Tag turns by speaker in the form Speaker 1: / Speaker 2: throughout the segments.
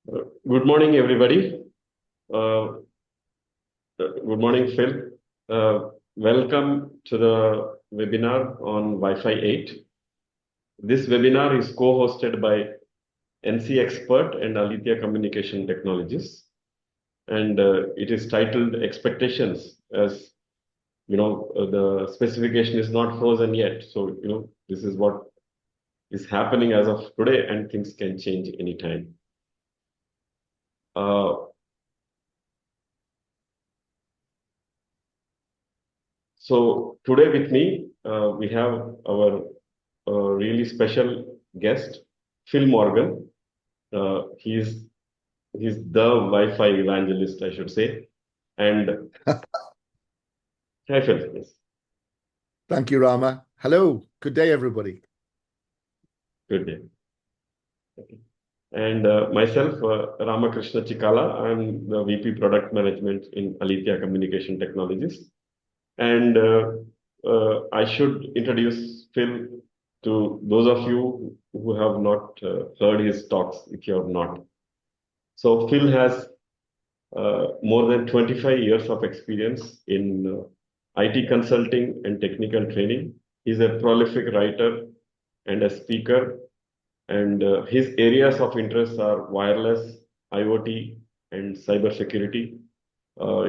Speaker 1: Good morning, everybody. Uh, Good morning, Phil. Welcome to the webinar on Wi-Fi 8. This webinar is co-hosted by NC Expert and Alethea Communication Technologies, and it is titled Expectations. As you know, the specification is not frozen yet, so this is what is happening as of today, and things can change anytime. Uh, So today with me, we have our really special guest, Phil Morgan. He's the Wi-Fi evangelist, I should say. And hi, Phil. Yes,
Speaker 2: Thank you, Rama. Hello. Good day, everybody.
Speaker 1: good day. Okay. And myself, Ramakrishna Chikala. I'm the VP Product Management in Alethea Communication Technologies. And I should introduce Phil to those of you who have not heard his talks, if you have not. So Phil has more than 25 years of experience in IT consulting and technical training. He's a prolific writer and a speaker, and his areas of interest are wireless, IoT, and cybersecurity.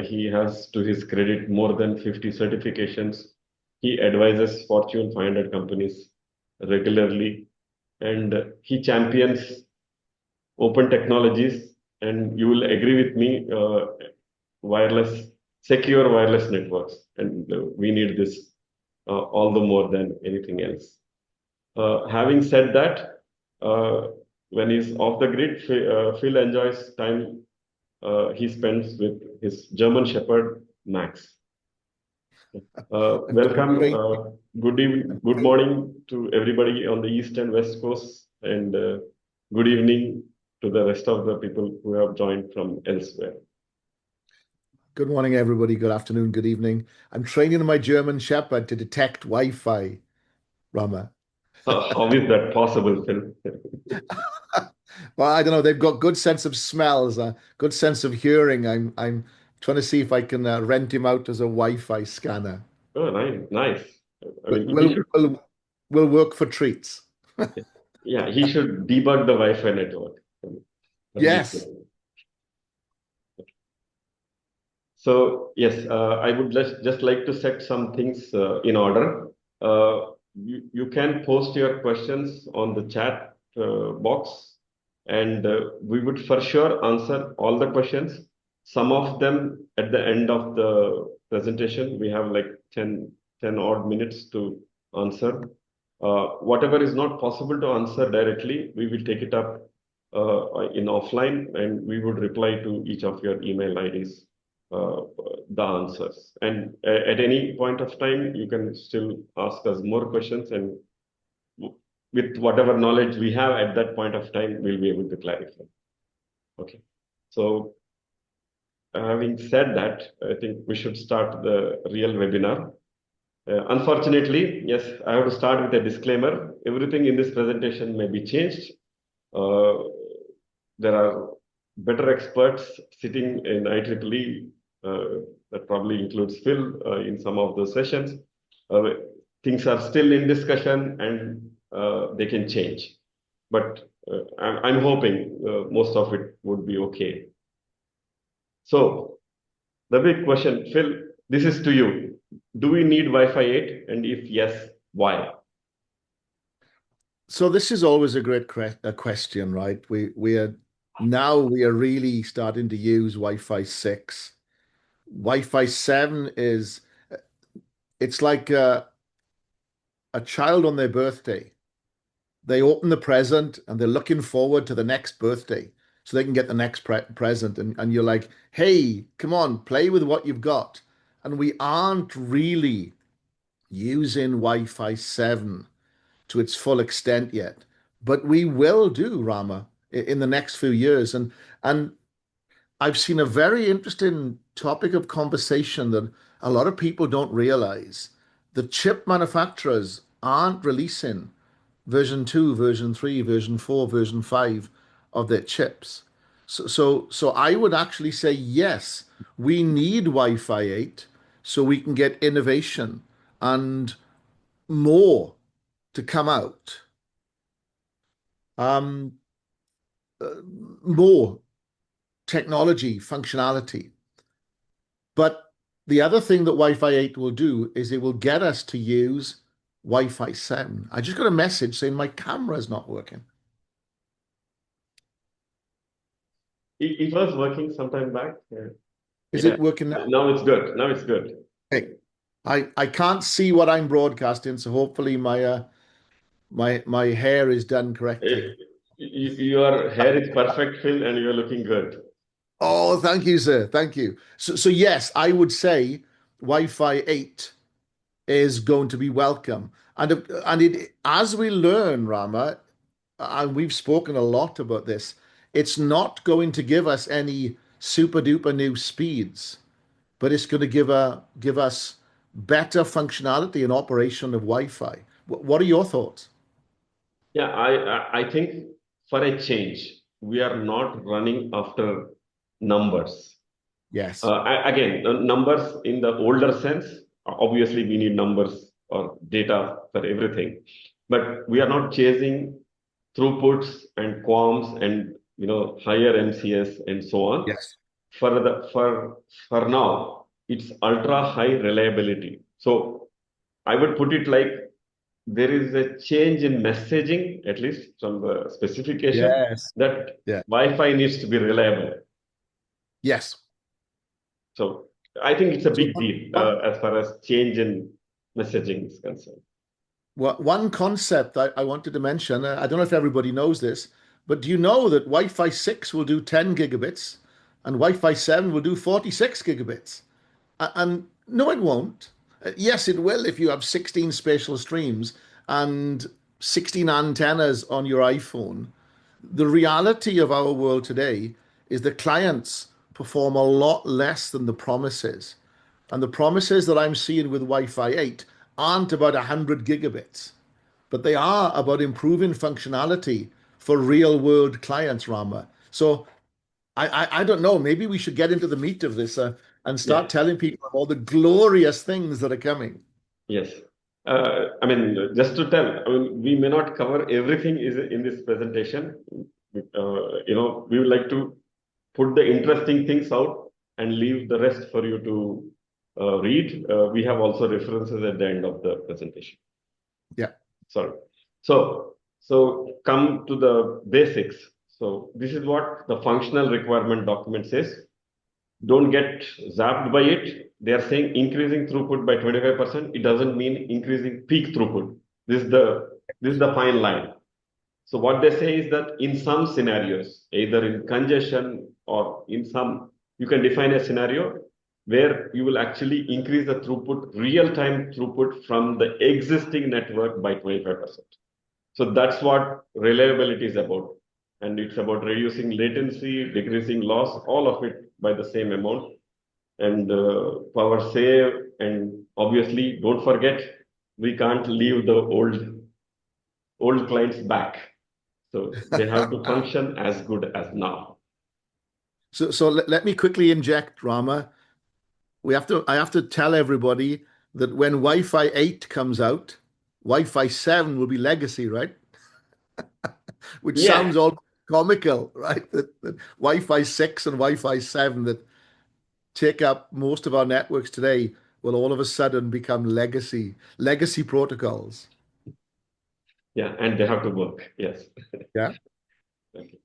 Speaker 1: He has, to his credit, more than 50 certifications. He advises Fortune 500 companies regularly, and he champions open technologies. And you will agree with me, wireless, secure wireless networks, and we need this all the more than anything else. Having said that, when he's off the grid, Phil enjoys time he spends with his German Shepherd, Max.
Speaker 2: I'm doing
Speaker 1: Welcome.
Speaker 2: great.
Speaker 1: Good morning to everybody on the East and West Coast, and good evening to the rest of the people who have joined from elsewhere.
Speaker 2: Good morning, everybody. Good afternoon, good evening. I'm training my German Shepherd to detect Wi-Fi, Rama.
Speaker 1: How is that possible, Phil?
Speaker 2: Well, I don't know. They've got good sense of smells, good sense of hearing. I'm trying to see if I can rent him out as a Wi-Fi scanner.
Speaker 1: Oh, nice, nice. I
Speaker 2: Will
Speaker 1: mean,
Speaker 2: will will, will work for treats.
Speaker 1: yeah, he should debug the Wi-Fi network. At least.
Speaker 2: Yes.
Speaker 1: So yes, I would just like to set some things in order. You can post your questions on the chat box, and we would for sure answer all the questions. Some of them at the end of the presentation, we have like 10 odd minutes to answer. Whatever is not possible to answer directly, we will take it up in offline, and we would reply to each of your email IDs uh, the answers. And at any point of time, you can still ask us more questions, and with whatever knowledge we have at that point of time, we'll be able to clarify. Okay. So having said that, I think we should start the real webinar. Unfortunately, yes, I have to start with a disclaimer. Everything in this presentation may be changed. Uh, there are better experts sitting in IEEE, that probably includes Phil in some of the sessions. Uh, Things are still in discussion, and they can change. But I'm hoping most of it would be okay. So the big question, Phil, this is to you. Do we need Wi-Fi 8? And if yes, why?
Speaker 2: So this is always a great question, right? We are really starting to use Wi-Fi 6. Wi-Fi 7 is it's like a child on their birthday. They open the present and they're looking forward to the next birthday so they can get the next present. And you're like, hey, come on, play with what you've got. And we aren't really using Wi-Fi 7 to its full extent yet. But we will do, Rama, in the next few years. And I've seen a very interesting topic of conversation that a lot of people don't realize. The chip manufacturers aren't releasing version 2, version 3, version 4, version 5 of their chips. So I would actually say yes, we need Wi-Fi 8 so we can get innovation and more to come out. Um, More technology, functionality. But the other thing that Wi-Fi 8 will do is it will get us to use Wi-Fi 7. I just got a message saying my camera is not working.
Speaker 1: It was working sometime back.
Speaker 2: Is
Speaker 1: Yeah.
Speaker 2: it working now?
Speaker 1: Now it's good. Now it's good.
Speaker 2: Okay. I can't see what I'm broadcasting, so hopefully my hair is done correctly.
Speaker 1: Your hair is perfect, Phil, and you're looking good.
Speaker 2: Oh, thank you, sir. Thank you. So yes, I would say Wi-Fi 8 is going to be welcome. And it as we learn, Rama, and we've spoken a lot about this, it's not going to give us any super duper new speeds, but it's going to give us better functionality and operation of Wi-Fi. What are your thoughts?
Speaker 1: Yeah, I think for a change, we are not running after numbers.
Speaker 2: Yes.
Speaker 1: Again, numbers in the older sense, obviously we need numbers or data for everything, but we are not chasing throughputs and QAMs and higher MCS and so on.
Speaker 2: Yes.
Speaker 1: For now, it's ultra high reliability. So I would put it like there is a change in messaging, at least from the specification,
Speaker 2: Yes.
Speaker 1: that
Speaker 2: Yeah.
Speaker 1: Wi-Fi needs to be reliable.
Speaker 2: Yes.
Speaker 1: So I think it's a
Speaker 2: So
Speaker 1: big deal
Speaker 2: one,
Speaker 1: as far as change in messaging is concerned.
Speaker 2: one concept I wanted to mention, I don't know if everybody knows this, but do you know that Wi-Fi 6 will do 10 gigabits and Wi-Fi 7 will do 46 gigabits? And no, it won't. Yes, it will if you have 16 spatial streams and 16 antennas on your iPhone. The reality of our world today is the clients perform a lot less than the promises. And the promises that I'm seeing with Wi-Fi 8 aren't about 100 gigabits, but they are about improving functionality for real world clients, Rama. So I don't know. Maybe we should get into the meat of this and
Speaker 1: Yeah.
Speaker 2: start telling people all the glorious things that are coming.
Speaker 1: Yes. I mean, just to tell, I mean, we may not cover everything is in this presentation. We would like to put the interesting things out and leave the rest for you to read. We have also references at the end of the presentation.
Speaker 2: Yeah.
Speaker 1: Sorry. So come to the basics. So this is what the functional requirement document says. Don't get zapped by it. They are saying increasing throughput by 25%. It doesn't mean increasing peak throughput. This is the fine line. So what they say is that in some scenarios, either in congestion or in some, you can define a scenario where you will actually increase the throughput, real-time throughput from the existing network by 25%. So that's what reliability is about. And it's about reducing latency, decreasing loss, all of it by the same amount. And power save, and obviously, don't forget, we can't leave the old clients back. So they have to function as good as now.
Speaker 2: So let me quickly inject, Rama. I have to tell everybody that when Wi-Fi 8 comes out, Wi-Fi 7 will be legacy, right? Which
Speaker 1: Yeah,
Speaker 2: sounds all comical, right? That Wi-Fi 6 and Wi-Fi 7 that take up most of our networks today will all of a sudden become legacy protocols.
Speaker 1: yeah, and they have to work. Yes.
Speaker 2: Yeah.
Speaker 1: Okay.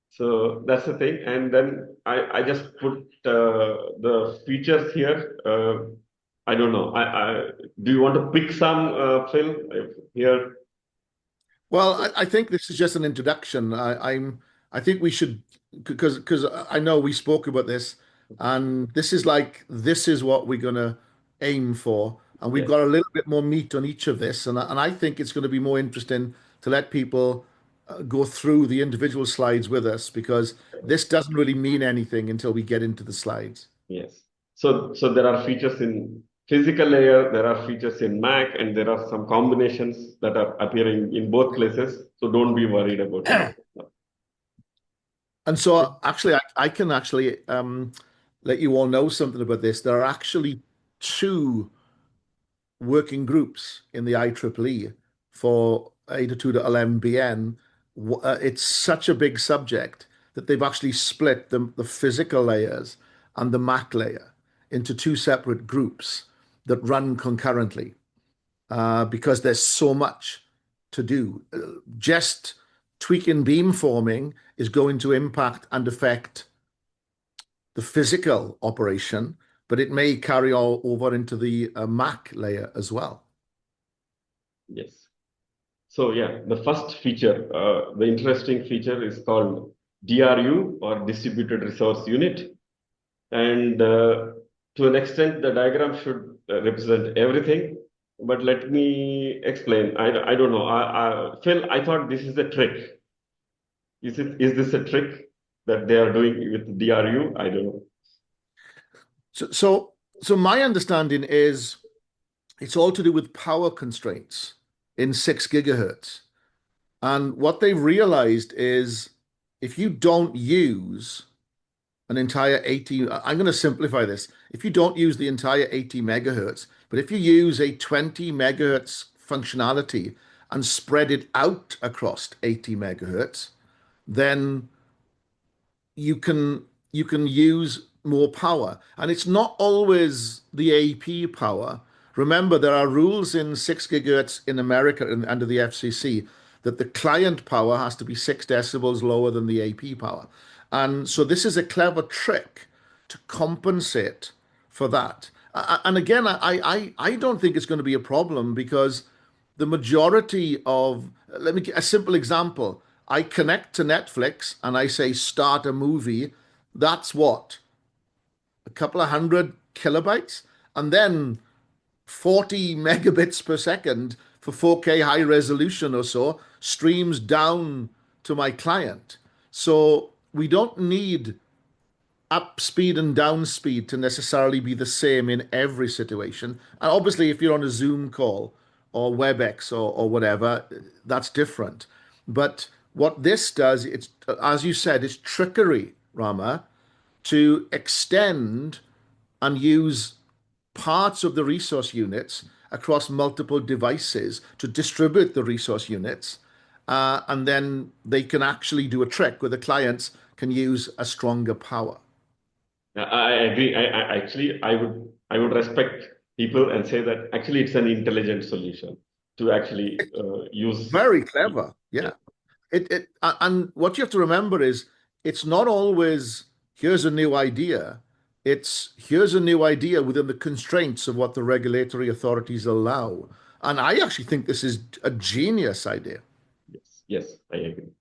Speaker 1: So that's the thing. And then I just put the features here. I don't know. Do you want to pick some, Phil, here?
Speaker 2: Well, I think this is just an introduction. I think we should because I know we spoke about this, and this is what we're gonna aim for, and we've
Speaker 1: Yes,
Speaker 2: got a little bit more meat on each of this, and I think it's going to be more interesting to let people go through the individual slides with us because this doesn't really mean anything until we get into the slides.
Speaker 1: yes. So there are features in physical layer, there are features in Mac, and there are some combinations that are appearing in both places. So don't be worried about it.
Speaker 2: And so actually, I can actually let you all know something about this. There are actually two working groups in the IEEE for 802.11bn. It's such a big subject that they've actually split the physical layers and the MAC layer into two separate groups that run concurrently because there's so much to do. Just tweaking beamforming is going to impact and affect the physical operation, but it may carry all over into the MAC layer as well.
Speaker 1: Yes. So yeah, the first feature, the interesting feature is called DRU or Distributed Resource Unit. And to an extent, the diagram should represent everything. But let me explain. I don't know. Phil, I thought this is a trick. Is this a trick that they are doing with DRU? I don't know.
Speaker 2: So my understanding is it's all to do with power constraints in 6 gigahertz. And what they've realized is if you don't use an entire 80, I'm going to simplify this. If you don't use the entire 80 megahertz, but if you use a 20 megahertz functionality and spread it out across 80 megahertz, then you can use more power. And it's not always the AP power. Remember, there are rules in 6 gigahertz in America and under the FCC that the client power has to be 6 decibels lower than the AP power. And so this is a clever trick to compensate for that. And again, I don't think it's going to be a problem because the majority of, let me give a simple example. I connect to Netflix and I say start a movie. That's what? A couple of hundred kilobytes? And then 40 megabits per second for 4K high resolution or so streams down to my client. So we don't need up speed and down speed to necessarily be the same in every situation. And obviously, if you're on a Zoom call or WebEx or whatever, that's different. But what this does, it's as you said, it's trickery, Rama, to extend and use parts of the resource units across multiple devices to distribute the resource units. And then they can actually do a trick where the clients can use a stronger power.
Speaker 1: I agree. Actually, I would respect people and say that actually it's an intelligent solution to actually use.
Speaker 2: Very clever.
Speaker 1: Yeah.
Speaker 2: Yeah. And what you have to remember is it's not always here's a new idea. It's here's a new idea within the constraints of what the regulatory authorities allow. And I actually think this is a genius idea.
Speaker 1: Yes. Yes, I agree.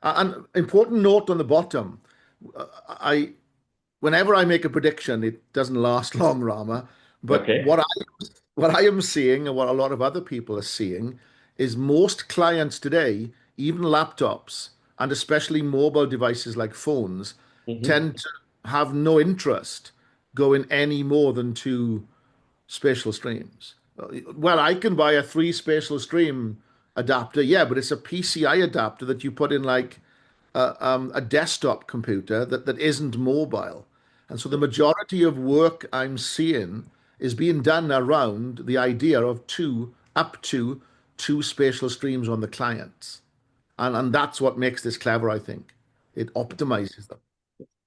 Speaker 2: An important note on the bottom. I Whenever I make a prediction, it doesn't last long, Rama. But
Speaker 1: Okay.
Speaker 2: what I am seeing and what a lot of other people are seeing is most clients today, even laptops and especially mobile devices like phones,
Speaker 1: Mhm.
Speaker 2: tend to have no interest going any more than two spatial streams. Well, I can buy a three spatial stream adapter, yeah, but it's a PCI adapter that you put in like a desktop computer that isn't mobile. And so the majority of work I'm seeing is being done around the idea of up to two spatial streams on the clients. And that's what makes this clever, I think. It optimizes them.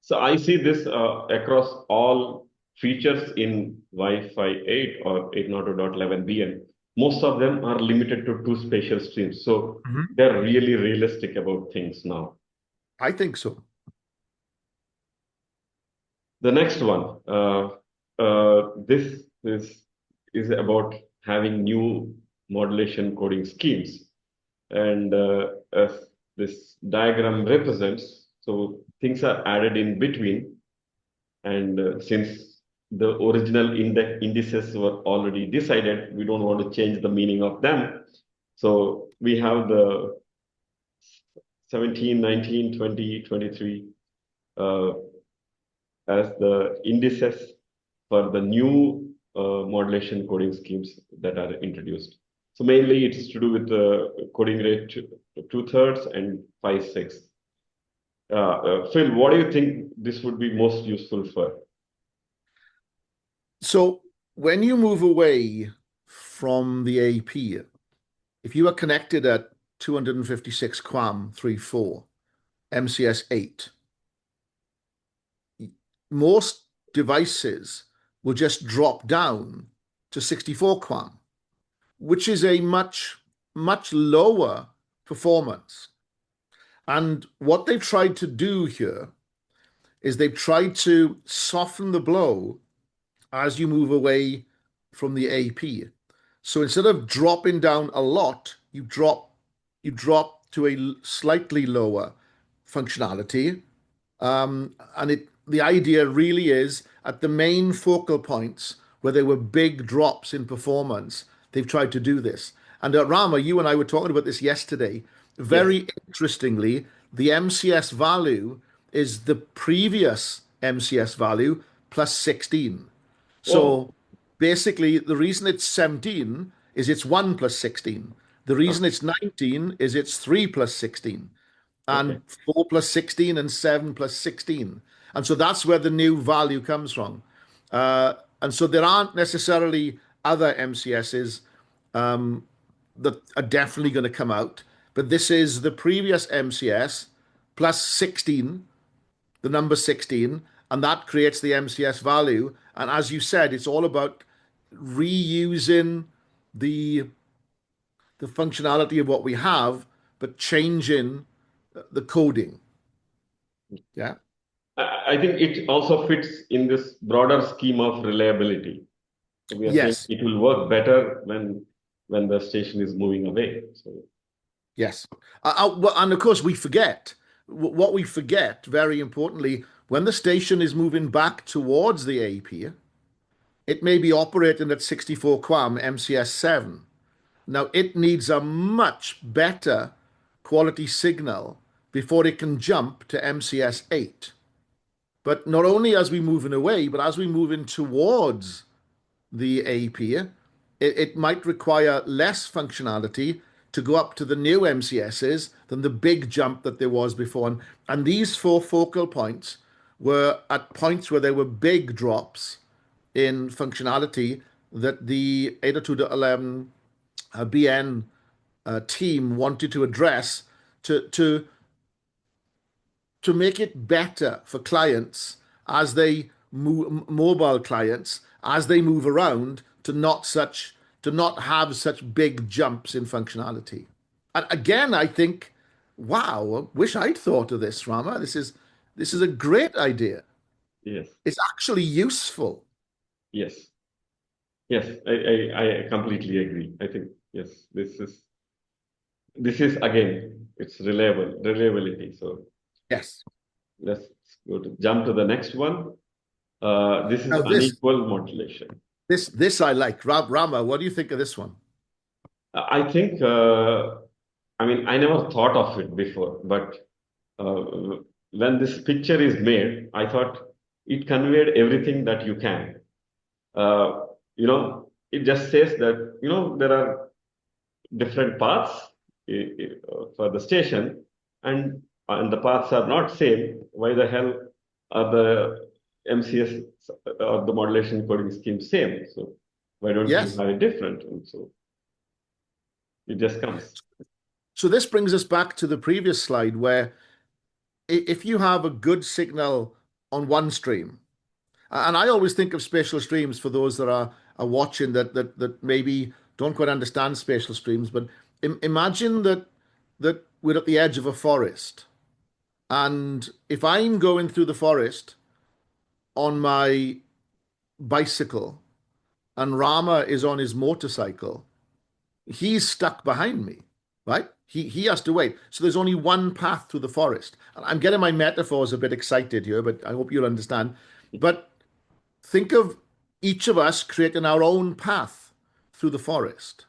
Speaker 1: So I see this across all features in Wi-Fi 8 or 802.11bn. Most of them are limited to two spatial streams. So
Speaker 2: Mhm.
Speaker 1: they're really realistic about things now.
Speaker 2: I think so.
Speaker 1: The next one, this is about having new modulation coding schemes. And as this diagram represents, so things are added in between. And since the original indices were already decided, we don't want to change the meaning of them. So we have the 17, 19, 20, 23 uh, as the indices for the new modulation coding schemes that are introduced. So mainly it's to do with the coding rate two-thirds and 5/6. Phil, what do you think this would be most useful for?
Speaker 2: So when you move away from the AP, if you are connected at 256 QAM 3.4 MCS 8, most devices will just drop down to 64 QAM, which is a much lower performance. And what they've tried to do here is they've tried to soften the blow as you move away from the AP. So instead of dropping down a lot, you drop to a slightly lower functionality. And the idea really is at the main focal points where there were big drops in performance, they've tried to do this. And Rama, you and I were talking about this yesterday.
Speaker 1: Yes.
Speaker 2: Very interestingly, the MCS value is the previous MCS value plus 16.
Speaker 1: Oh,
Speaker 2: So basically, the reason it's 17 is it's 1 plus 16. The reason
Speaker 1: okay.
Speaker 2: it's 19 is it's 3 plus 16
Speaker 1: Okay.
Speaker 2: and 4 plus 16 and 7 plus 16. And so that's where the new value comes from. And so there aren't necessarily other MCSs that are definitely going to come out, but this is the previous MCS plus 16, the number 16, and that creates the MCS value. And as you said, it's all about reusing the the functionality of what we have, but changing the coding. Yeah.
Speaker 1: I think it also fits in this broader scheme of reliability. So we are saying
Speaker 2: Yes.
Speaker 1: it will work better when the station is moving away. So
Speaker 2: Yes. And of course, we forget what we forget, very importantly, when the station is moving back towards the AP, it may be operating at 64 QAM MCS 7. Now, it needs a much better quality signal before it can jump to MCS 8. But not only as we moving away, but as we move in towards the AP, it might require less functionality to go up to the new MCSs than the big jump that there was before. And these four focal points were at points where there were big drops in functionality that the 802.11 BN team wanted to address to, to to make it better for clients as they move, mobile clients as they move around to not have such big jumps in functionality. And again, I think, wow, I wish I'd thought of this, Rama. This is a great idea.
Speaker 1: yes,
Speaker 2: It's actually useful.
Speaker 1: yes, yes. I completely agree. I think yes, this is again it's reliability. So
Speaker 2: Yes.
Speaker 1: let's go to jump to the next one. This is
Speaker 2: Now
Speaker 1: unequal modulation.
Speaker 2: this I like. Rama, what do you think of this one?
Speaker 1: I think I mean I never thought of it before, but uh, when this picture is made, I thought it conveyed everything that you can. Uh, it just says that there are different paths for the station, and the paths are not same. Why the hell are the MCS or the modulation coding scheme same? So why don't you
Speaker 2: Yes.
Speaker 1: have it different? And so it just comes.
Speaker 2: So this brings us back to the previous slide where if you have a good signal on one stream, and I always think of spatial streams for those that are watching that maybe don't quite understand spatial streams, but imagine that we're at the edge of a forest, and if I'm going through the forest on my bicycle and Rama is on his motorcycle, he's stuck behind me, right? He has to wait. So there's only one path through the forest. I'm getting my metaphors a bit excited here, but I hope you'll understand. But think of each of us creating our own path through the forest.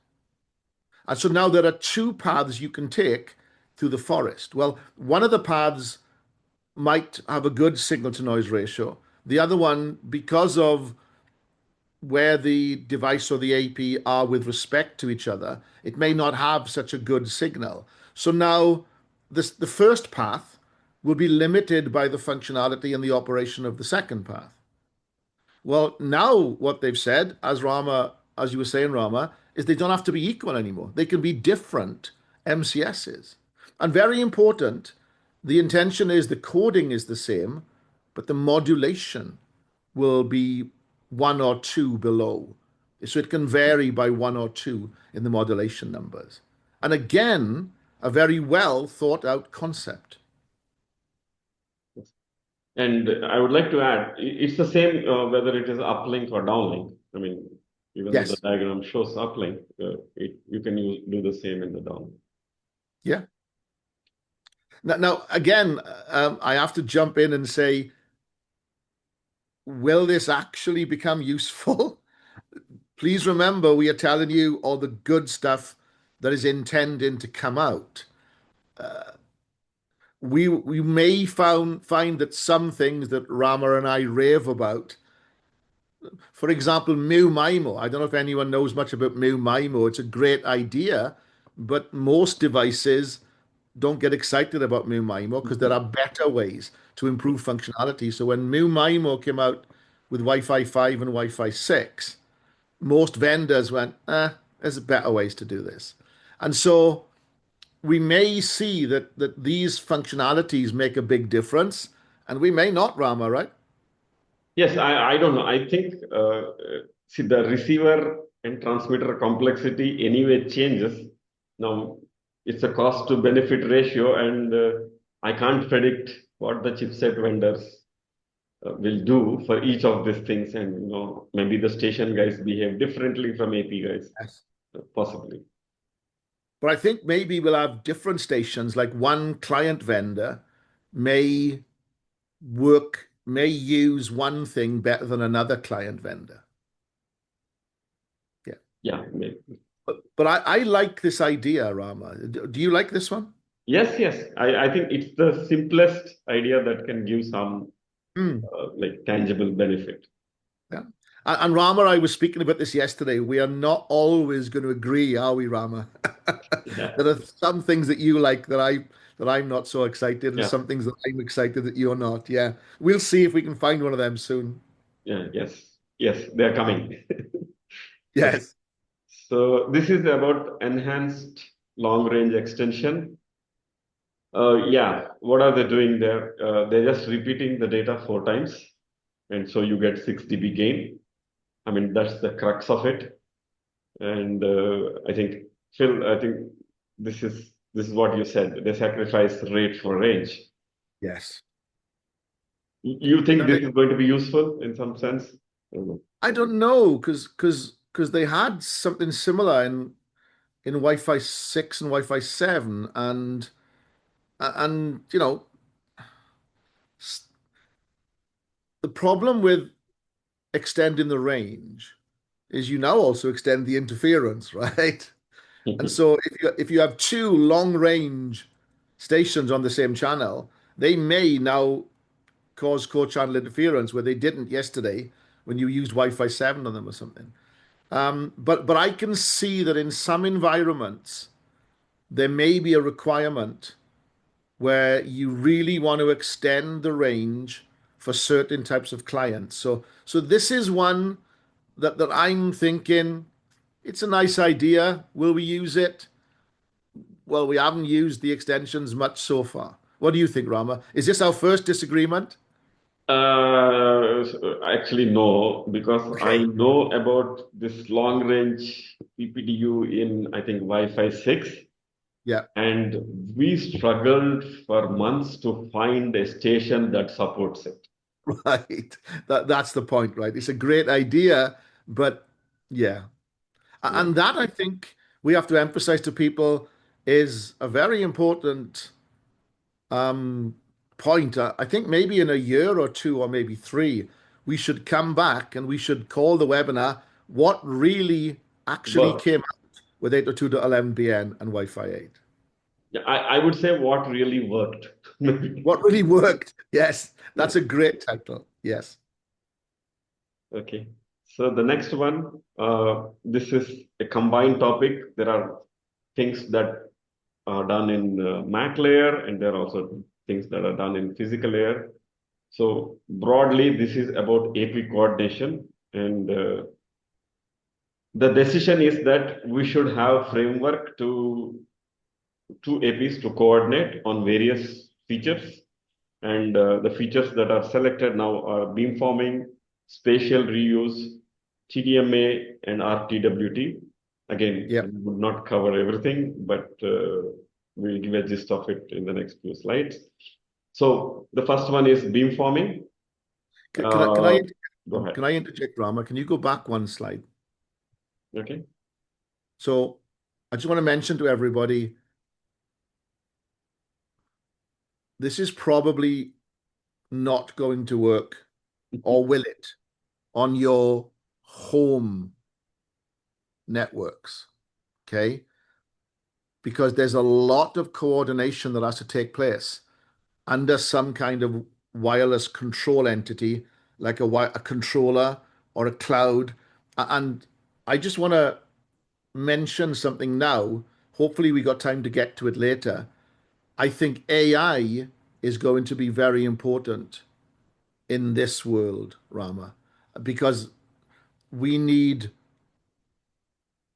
Speaker 2: And so now there are two paths you can take through the forest. Well, one of the paths might have a good signal to noise ratio. The other one, because of where the device or the AP are with respect to each other, it may not have such a good signal. So now the first path will be limited by the functionality and the operation of the second path. Well, now what they've said, as you were saying, Rama, is they don't have to be equal anymore. They can be different MCSs. And very important, the intention is the coding is the same, but the modulation will be one or two below. So it can vary by one or two in the modulation numbers. And again, a very well thought out concept.
Speaker 1: And I would like to add, it's the same whether it is uplink or downlink. I mean, even though the
Speaker 2: Yes.
Speaker 1: diagram shows uplink, you can do the same in the downlink.
Speaker 2: Yeah. Now again, I have to jump in and say, will this actually become useful? Please remember, we are telling you all the good stuff that is intending to come out. We may find that some things that Rama and I rave about, for example, Mu MIMO. I don't know if anyone knows much about Mu MIMO. It's a great idea, but most devices don't get excited about Mu MIMO because there are better ways to improve functionality. So when Mu MIMO came out with Wi-Fi 5 and Wi-Fi 6, most vendors went, there's better ways to do this. And so we may see that these functionalities make a big difference, and we may not, Rama, right?
Speaker 1: Yes, I don't know. I think, see, the receiver and transmitter complexity anyway changes. Now, it's a cost to benefit ratio, and I can't predict what the chipset vendors will do for each of these things. And, maybe the station guys behave differently from AP guys,
Speaker 2: Yes.
Speaker 1: possibly.
Speaker 2: But I think maybe we'll have different stations, like one client vendor may may use one thing better than another client vendor. Yeah.
Speaker 1: Yeah, maybe.
Speaker 2: But I like this idea, Rama. Do you like this one?
Speaker 1: Yes, yes. I think it's the simplest idea that can give some
Speaker 2: Hmm.
Speaker 1: like tangible benefit.
Speaker 2: Yeah. And Rama, I was speaking about this yesterday. We are not always going to agree, are we, Rama?
Speaker 1: Yeah,
Speaker 2: There are some things that you like that I'm not so excited, and
Speaker 1: yeah,
Speaker 2: some things that I'm excited that you're not. Yeah. We'll see if we can find one of them soon.
Speaker 1: yeah, yes, yes, they are coming. Okay,
Speaker 2: Yes.
Speaker 1: so this is about enhanced long range extension. Yeah, what are they doing there? They're just repeating the data 4 times, and so you get 6 dB gain. I mean, that's the crux of it. And I think, Phil, I think this is what you said. They sacrifice rate for range.
Speaker 2: Yes.
Speaker 1: You think
Speaker 2: No,
Speaker 1: this is going to be useful in some sense? I don't know.
Speaker 2: I don't know because they had something similar in Wi-Fi 6 and Wi-Fi 7, and s- the problem with extending the range is you now also extend the interference, right? And so if you have two long range stations on the same channel, they may now cause co-channel interference where they didn't yesterday when you used Wi-Fi 7 on them or something. But I can see that in some environments there may be a requirement where you really want to extend the range for certain types of clients. So this is one that I'm thinking it's a nice idea. Will we use it? Well, we haven't used the extensions much so far. What do you think, Rama? Is this our first disagreement?
Speaker 1: Actually, no, because I
Speaker 2: Okay.
Speaker 1: know about this long range PPDU in, I think, Wi-Fi 6,
Speaker 2: Yeah,
Speaker 1: and we struggled for months to find a station that supports it.
Speaker 2: right. That's the point, right? It's a great idea, but yeah.
Speaker 1: Yeah.
Speaker 2: And that I think we have to emphasize to people is a very important um, point. I think maybe in a year or two or maybe three, we should come back and we should call the webinar what really actually
Speaker 1: But
Speaker 2: came out with 802.11bn and Wi-Fi 8.
Speaker 1: yeah, I would say what really worked.
Speaker 2: What really worked? Yes,
Speaker 1: Yeah.
Speaker 2: that's a great title. Yes.
Speaker 1: Okay. So the next one, this is a combined topic. There are things that are done in Mac layer, and there are also things that are done in physical layer. So broadly, this is about AP coordination, and the decision is that we should have framework to two APs to coordinate on various features. And the features that are selected now are beamforming, spatial reuse, TDMA, and RTWT. Again,
Speaker 2: Yeah.
Speaker 1: we would not cover everything, but we'll give a gist of it in the next few slides. So the first one is beamforming.
Speaker 2: Can I can I
Speaker 1: Go ahead.
Speaker 2: can I interject, Rama? Can you go back one slide?
Speaker 1: Okay.
Speaker 2: So I just want to mention to everybody, this is probably not going to work, or will it, on your home networks? Okay. Because there's a lot of coordination that has to take place under some kind of wireless control entity, like a controller or a cloud. And I just want to mention something now. Hopefully, we got time to get to it later. I think AI is going to be very important in this world, Rama, because we need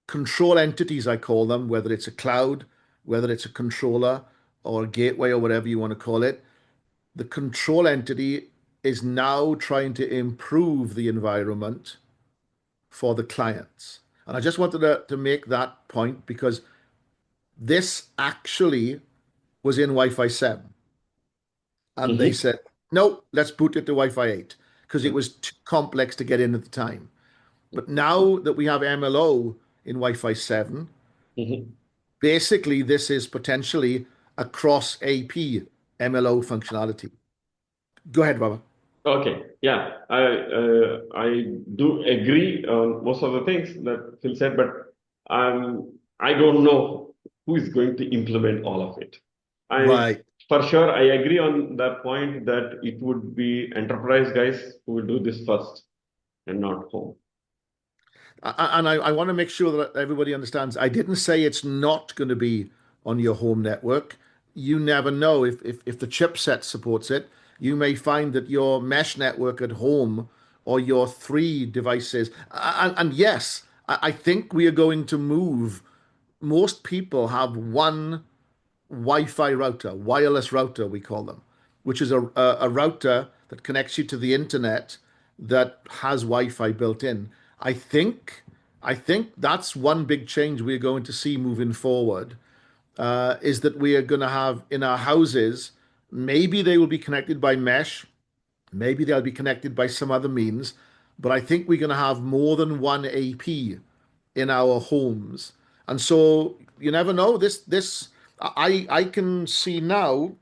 Speaker 2: control entities, I call them, whether it's a cloud, whether it's a controller or a gateway or whatever you want to call it. The control entity is now trying to improve the environment for the clients. And I just wanted to make that point because this actually was in Wi-Fi 7. And they
Speaker 1: Mm-hmm.
Speaker 2: said, no, let's boot it to Wi-Fi 8 because it was too complex to get in at the time. But now that we have MLO in Wi-Fi 7,
Speaker 1: Mm-hmm.
Speaker 2: basically this is potentially a cross AP MLO functionality. Go ahead, Baba.
Speaker 1: Okay, yeah, I do agree on most of the things that Phil said, but I don't know who is going to implement all of it. I
Speaker 2: Right.
Speaker 1: For sure I agree on that point that it would be enterprise guys who will do this first and not home.
Speaker 2: And I want to make sure that everybody understands. I didn't say it's not going to be on your home network. You never know if the chipset supports it. You may find that your mesh network at home or your three devices. And yes, I think we are going to move. Most people have one Wi-Fi router, wireless router, we call them, which is a router that connects you to the internet that has Wi-Fi built in. I think I think that's one big change we're going to see moving forward, is that we are going to have in our houses, maybe they will be connected by mesh, maybe they'll be connected by some other means, but I think we're going to have more than one AP in our homes. And so you never know. I can see now.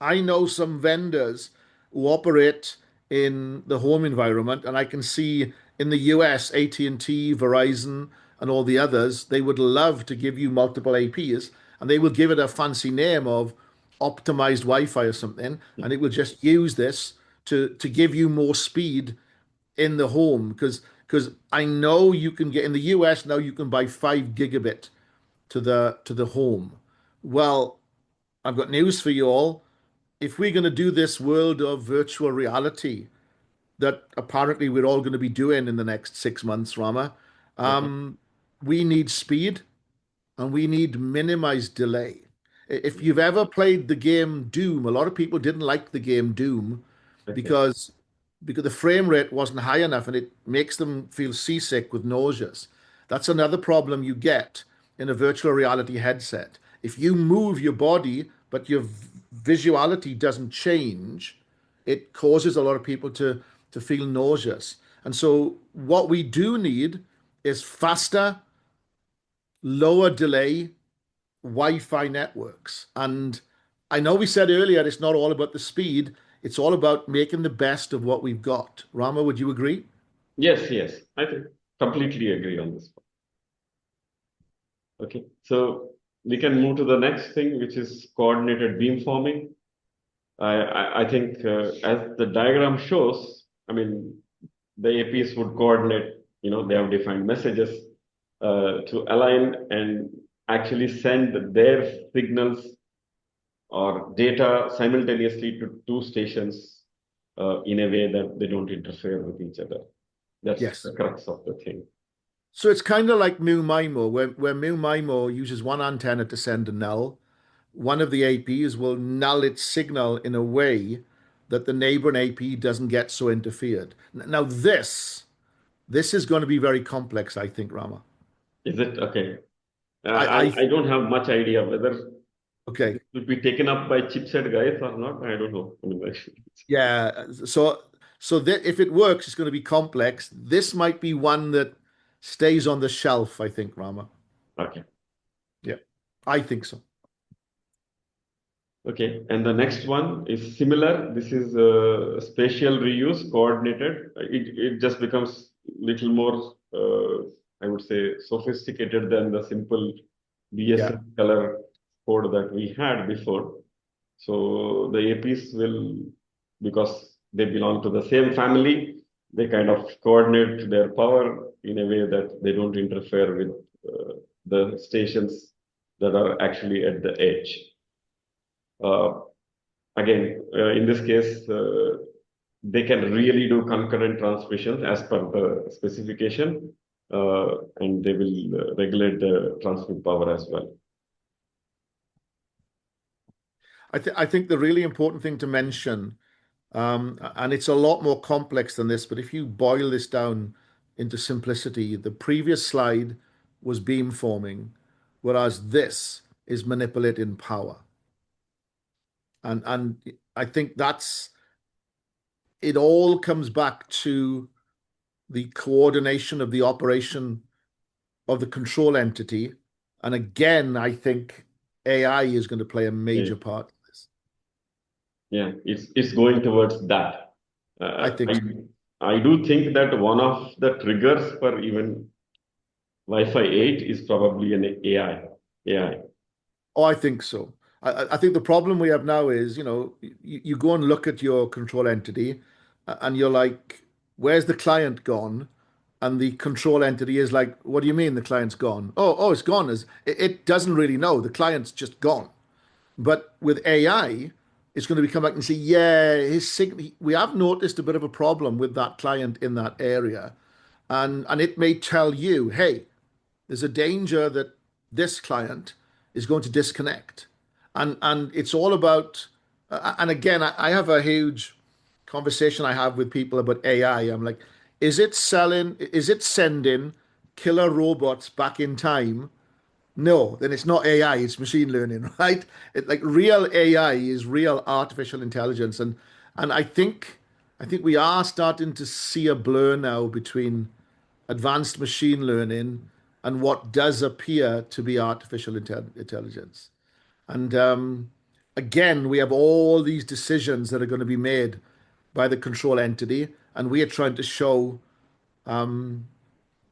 Speaker 2: I know some vendors who operate in the home environment, and I can see in the US, AT&T, Verizon, and all the others, they would love to give you multiple APs, and they will give it a fancy name of optimized Wi-Fi or something, and it will just use this to give you more speed in the home because I know you can get in the US now you can buy 5 gigabit to the home. Well, I've got news for you all. If we're going to do this world of virtual reality that apparently we're all going to be doing in the next 6 months, Rama,
Speaker 1: Okay,
Speaker 2: um, we need speed and we need minimized delay. If you've ever played the game Doom, a lot of people didn't like the game Doom
Speaker 1: okay,
Speaker 2: because the frame rate wasn't high enough and it makes them feel seasick with nauseous. That's another problem you get in a virtual reality headset. If you move your body but your visuality doesn't change, it causes a lot of people to feel nauseous. And so what we do need is faster, lower delay Wi-Fi networks. And I know we said earlier it's not all about the speed, it's all about making the best of what we've got. Rama, would you agree?
Speaker 1: yes, yes, I think completely agree on this. Okay, so we can move to the next thing, which is coordinated beamforming. I think as the diagram shows, I mean, the APs would coordinate, they have defined messages to align and actually send their signals or data simultaneously to two stations in a way that they don't interfere with each other. That's
Speaker 2: Yes.
Speaker 1: the crux of the thing.
Speaker 2: So it's kind of like MU-MIMO, where MU-MIMO uses one antenna to send a null. One of the APs will null its signal in a way that the neighboring AP doesn't get so interfered. Now this is going to be very complex, I think, Rama.
Speaker 1: Is it okay?
Speaker 2: I
Speaker 1: I don't have much idea whether
Speaker 2: okay.
Speaker 1: it will be taken up by chipset guys or not. I don't know. I mean,
Speaker 2: Yeah. So that if it works, it's going to be complex. This might be one that stays on the shelf, I think, Rama.
Speaker 1: okay.
Speaker 2: Yeah. I think so.
Speaker 1: Okay, and the next one is similar. This is spatial reuse coordinated. It just becomes little more, I would say, sophisticated than the simple
Speaker 2: Yeah.
Speaker 1: BSS color code that we had before. So the APs will, because they belong to the same family, they kind of coordinate their power in a way that they don't interfere with the stations that are actually at the edge. Uh, Again, in this case, they can really do concurrent transmissions as per the specification, and they will regulate the transmit power as well.
Speaker 2: I think the really important thing to mention, and it's a lot more complex than this, but if you boil this down into simplicity, the previous slide was beamforming, whereas this is manipulating power. And I think that's it all comes back to the coordination of the operation of the control entity. And again, I think AI is going to play a
Speaker 1: Yeah,
Speaker 2: major part in this.
Speaker 1: yeah, it's going towards that.
Speaker 2: I
Speaker 1: Uh,
Speaker 2: think
Speaker 1: I
Speaker 2: so.
Speaker 1: I do think that one of the triggers for even Wi-Fi 8 is probably an AI. AI.
Speaker 2: Oh, I think so. I think the problem we have now is, you go and look at your control entity and you're like, where's the client gone? And the control entity is like, what do you mean the client's gone? Oh, it's gone. It doesn't really know. The client's just gone. But with AI, it's going to come back and say, yeah, we have noticed a bit of a problem with that client in that area. And it may tell you, hey, there's a danger that this client is going to disconnect. And it's all about, and again, I have a huge conversation I have with people about AI. I'm like, is it sending killer robots back in time? No, then it's not AI, it's machine learning, right? Like real AI is real artificial intelligence. And I think we are starting to see a blur now between advanced machine learning and what does appear to be artificial intelligence. And again, we have all these decisions that are going to be made by the control entity, and we are trying to show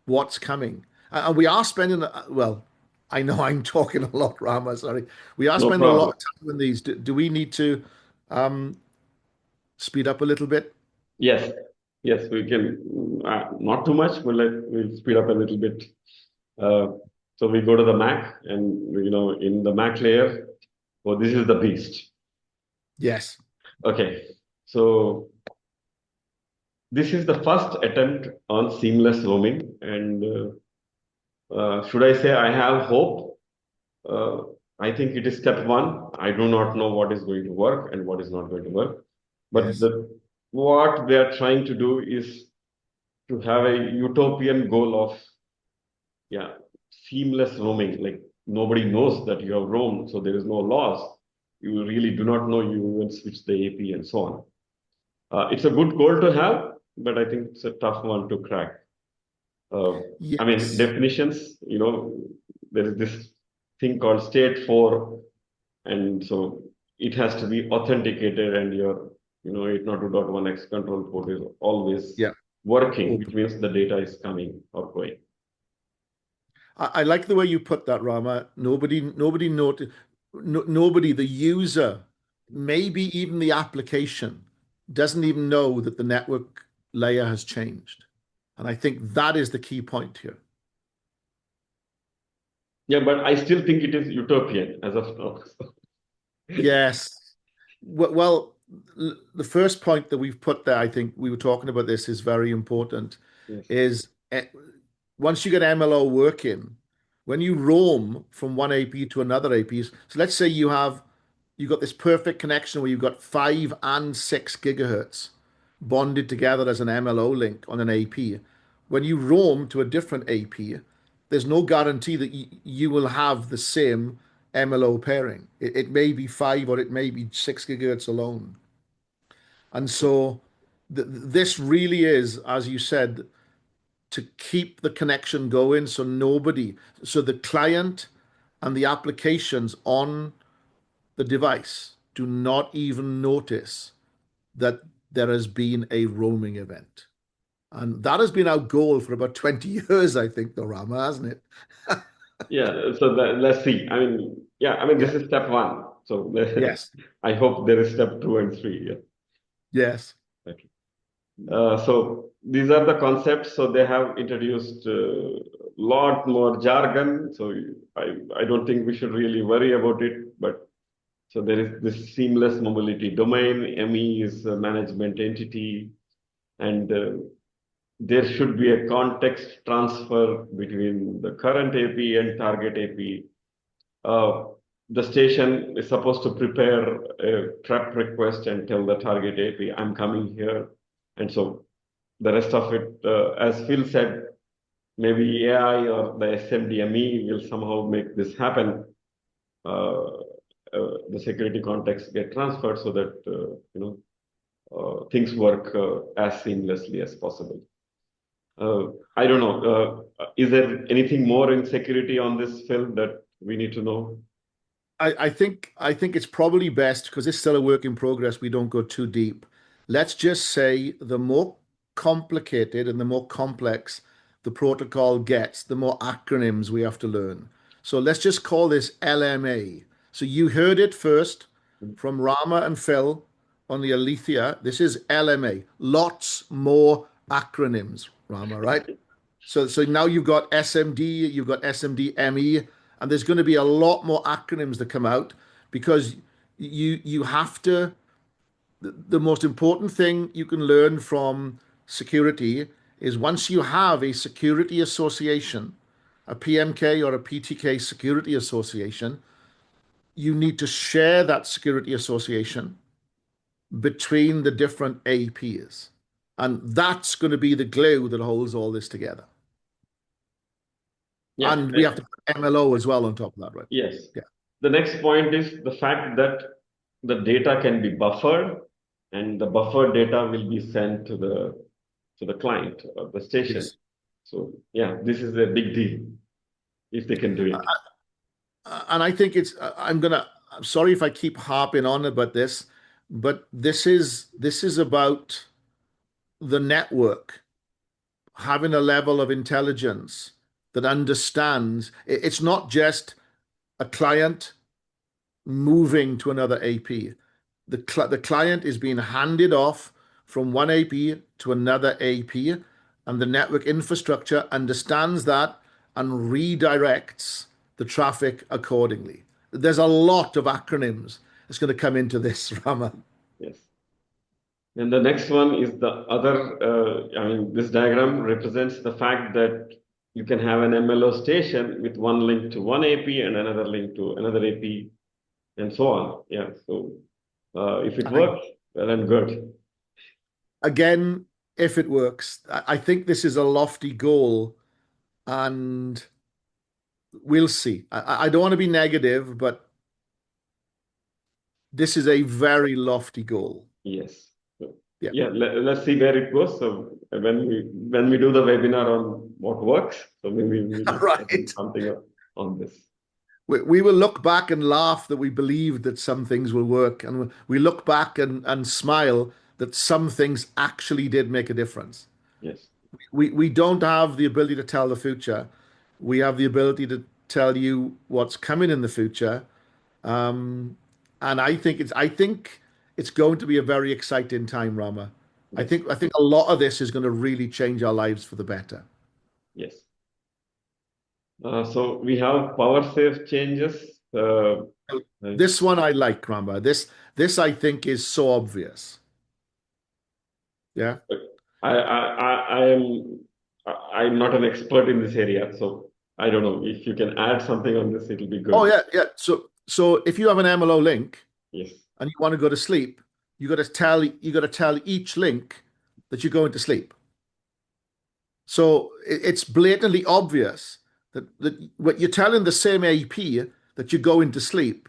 Speaker 2: what's coming. And we are spending, well, I know I'm talking a lot, Rama, sorry. We are
Speaker 1: No
Speaker 2: spending a lot
Speaker 1: problem.
Speaker 2: of time on these. Do we need to speed up a little bit?
Speaker 1: Yes, yes, we can. Not too much, but we'll speed up a little bit. Uh, so we go to the Mac, and in the Mac layer, oh, this is the beast.
Speaker 2: Yes.
Speaker 1: Okay, so this is the first attempt on seamless roaming, and should I say I have hope? Uh, I think it is step one. I do not know what is going to work and what is not going to work, but
Speaker 2: Yes.
Speaker 1: what they are trying to do is to have a utopian goal of, yeah, seamless roaming. Like nobody knows that you have roamed, so there is no loss. You really do not know you will switch the AP and so on. It's a good goal to have, but I think it's a tough one to crack. I mean,
Speaker 2: Yes.
Speaker 1: definitions, there is this thing called state 4, and so it has to be authenticated, and your, 802.1x control port is always
Speaker 2: Yeah.
Speaker 1: working, which
Speaker 2: Open.
Speaker 1: means the data is coming or going.
Speaker 2: I like the way you put that, Rama. Nobody noted, nobody, the user, maybe even the application, doesn't even know that the network layer has changed. And I think that is the key point here.
Speaker 1: Yeah, but I still think it is utopian as of now.
Speaker 2: Yes. Well, the first point that we've put there, I think we were talking about this, is very important.
Speaker 1: Yes.
Speaker 2: Is once you get MLO working, when you roam from one AP to another AP, so let's say you got this perfect connection where you've got 5 and 6 gigahertz bonded together as an MLO link on an AP. When you roam to a different AP, there's no guarantee that you will have the same MLO pairing. It may be 5 or it may be 6 gigahertz alone. And so this really is, as you said, to keep the connection going so the client and the applications on the device do not even notice that there has been a roaming event. And that has been our goal for about 20 years, I think, though, Rama, hasn't it?
Speaker 1: Yeah, so let's see. I mean, yeah, I mean, this
Speaker 2: Yeah.
Speaker 1: is step one. So
Speaker 2: Yes.
Speaker 1: I hope there is step two and three. Yeah.
Speaker 2: Yes.
Speaker 1: Okay. So these are the concepts. So they have introduced a lot more jargon. So I don't think we should really worry about it. But so there is this seamless mobility domain. ME is a management entity, and there should be a context transfer between the current AP and target AP. Uh, the station is supposed to prepare a prep request and tell the target AP, I'm coming here. And so the rest of it, as Phil said, maybe AI or the SMDME will somehow make this happen. The security context get transferred so that things work as seamlessly as possible. Uh, I don't know. Is there anything more in security on this, Phil, that we need to know?
Speaker 2: I think it's probably best because it's still a work in progress. We don't go too deep. Let's just say the more complicated and the more complex the protocol gets, the more acronyms we have to learn. So let's just call this LMA. So you heard it first from Rama and Phil on the Alethea. This is LMA. Lots more acronyms, Rama, right? So now you've got SMD, you've got SMD-ME, and there's going to be a lot more acronyms that come out because you have to. The most important thing you can learn from security is once you have a security association, a PMK or a PTK security association, you need to share that security association between the different APs. And that's going to be the glue that holds all this together.
Speaker 1: Yeah.
Speaker 2: And we have to put MLO as well on top of that, right?
Speaker 1: Yes.
Speaker 2: Yeah.
Speaker 1: The next point is the fact that the data can be buffered and the buffered data will be sent to the client or the station.
Speaker 2: Yes.
Speaker 1: So yeah, this is a big deal if they can do it.
Speaker 2: And I think I'm sorry if I keep harping on about this, but this is about the network having a level of intelligence that understands it's not just a client moving to another AP. The client is being handed off from one AP to another AP, and the network infrastructure understands that and redirects the traffic accordingly. There's a lot of acronyms that's going to come into this, Rama.
Speaker 1: Yes. And the next one is the other, I mean, this diagram represents the fact that you can have an MLO station with one link to one AP and another link to another AP and so on. Yeah. So if it
Speaker 2: And
Speaker 1: works, well and good.
Speaker 2: again, if it works, I think this is a lofty goal, and we'll see. I don't want to be negative, but this is a very lofty goal.
Speaker 1: Yes. So,
Speaker 2: Yeah.
Speaker 1: yeah, let's see where it goes. So when we do the webinar on what works, so maybe we'll do
Speaker 2: Right.
Speaker 1: something on this.
Speaker 2: We will look back and laugh that we believed that some things will work, and we look back and smile that some things actually did make a difference.
Speaker 1: Yes.
Speaker 2: We don't have the ability to tell the future. We have the ability to tell you what's coming in the future. Um, and I think it's going to be a very exciting time, Rama.
Speaker 1: Yes.
Speaker 2: I think a lot of this is going to really change our lives for the better.
Speaker 1: Yes. So we have power safe changes. Right.
Speaker 2: This one I like, Ramba. This I think is so obvious. Yeah.
Speaker 1: I am I'm not an expert in this area, so I don't know if you can add something on this. It'll be
Speaker 2: Oh
Speaker 1: good.
Speaker 2: yeah, yeah. So if you have an MLO link
Speaker 1: Yes.
Speaker 2: and you want to go to sleep, you got to tell each link that you're going to sleep. So it's blatantly obvious that what you're telling the same AP that you're going to sleep.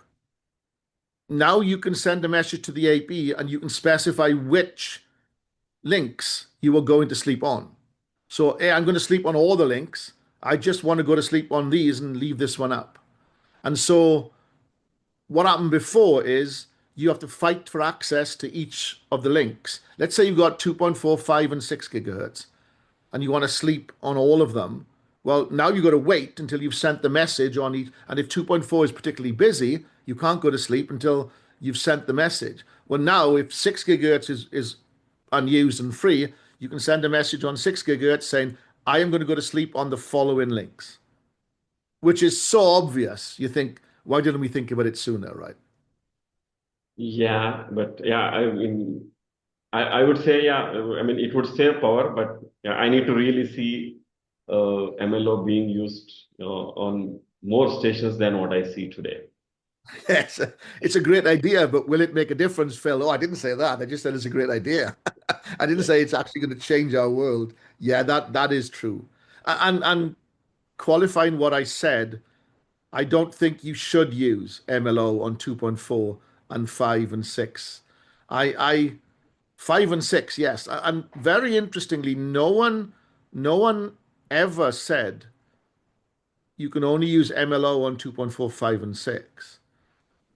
Speaker 2: Now you can send a message to the AP and you can specify which links you are going to sleep on. So, hey, I'm going to sleep on all the links. I just want to go to sleep on these and leave this one up. And so, what happened before is you have to fight for access to each of the links. Let's say you've got 2.45 and 6 gigahertz and you want to sleep on all of them. Well, now you've got to wait until you've sent the message on each. And if 2.4 is particularly busy, you can't go to sleep until you've sent the message. Well, now if 6 gigahertz is unused and free, you can send a message on 6 gigahertz saying, I am going to go to sleep on the following links, which is so obvious. You think, why didn't we think about it sooner, right?
Speaker 1: Yeah, but yeah, I mean, I would say, yeah, I mean, it would save power, but yeah, I need to really see MLO being used, on more stations than what I see today.
Speaker 2: Yes, it's a great idea, but will it make a difference, Phil? Oh, I didn't say that. I just said it's a great idea. I didn't
Speaker 1: Yeah.
Speaker 2: say it's actually going to change our world. Yeah, that is true. And qualifying what I said, I don't think you should use MLO on 2.4 and 5 and 6. I 5 and 6, yes. And very interestingly, no one ever said you can only use MLO on 2.4, 5 and 6.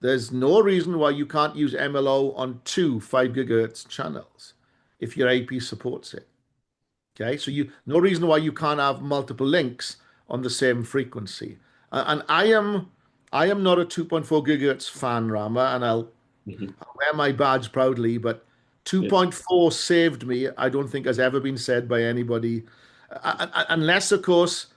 Speaker 2: There's no reason why you can't use MLO on two 5 gigahertz channels if your AP supports it. Okay, so no reason why you can't have multiple links on the same frequency. And I am not a 2.4 gigahertz fan, Rama, and
Speaker 1: Mhm.
Speaker 2: I'll wear my badge proudly, but
Speaker 1: Yes.
Speaker 2: 2.4 saved me. I don't think has ever been said by anybody, unless, of course,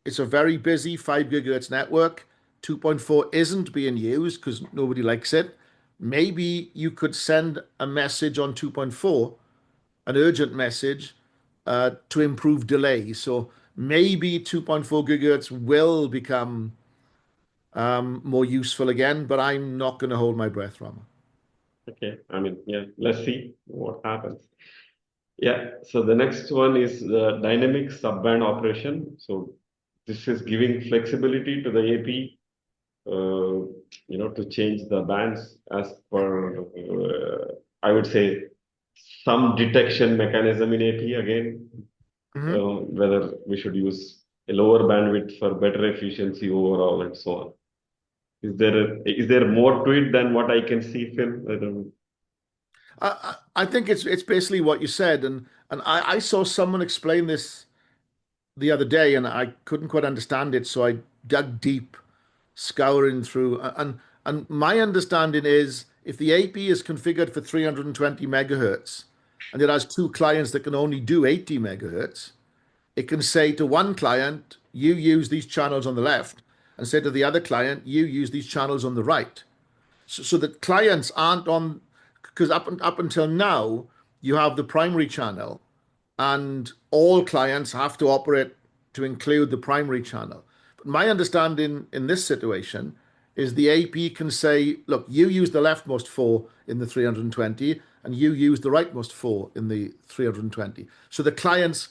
Speaker 2: it's a very busy 5 gigahertz network. 2.4 isn't being used because nobody likes it. Maybe you could send a message on 2.4, an urgent message, to improve delay. So maybe 2.4 gigahertz will become more useful again, but I'm not going to hold my breath, Rama.
Speaker 1: Okay. I mean, yeah, let's see what happens. Yeah. So the next one is the dynamic subband operation. So this is giving flexibility to the AP, to change the bands as per, I would say, some detection mechanism in AP again,
Speaker 2: Mhm.
Speaker 1: whether we should use a lower bandwidth for better efficiency overall and so on. Is there more to it than what I can see, Phil? I don't.
Speaker 2: I think it's basically what you said, and I saw someone explain this the other day, and I couldn't quite understand it, so I dug deep, scouring through, and my understanding is if the AP is configured for 320 megahertz, and it has two clients that can only do 80 megahertz, it can say to one client, you use these channels on the left, and say to the other client, you use these channels on the right. So that clients aren't on, because up until now, you have the primary channel, and all clients have to operate to include the primary channel. But my understanding in this situation is the AP can say, look, you use the leftmost four in the 320, and you use the rightmost four in the 320. So the clients,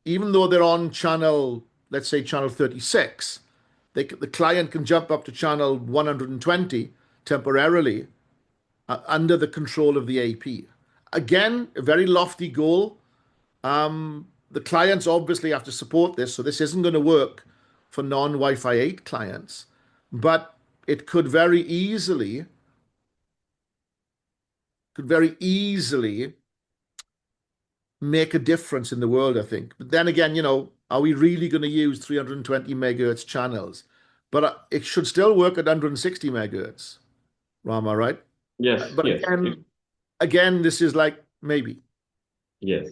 Speaker 2: even though they're on channel, let's say channel 36, the client can jump up to channel 120 temporarily, under the control of the AP. Again, a very lofty goal. The clients obviously have to support this, so this isn't going to work for non-Wi-Fi 8 clients, but it could very easily make a difference in the world, I think. But then again, are we really going to use 320 megahertz channels? But it should still work at 160 megahertz, Rama, right?
Speaker 1: Yes,
Speaker 2: But
Speaker 1: yes,
Speaker 2: again, this is like maybe.
Speaker 1: yes.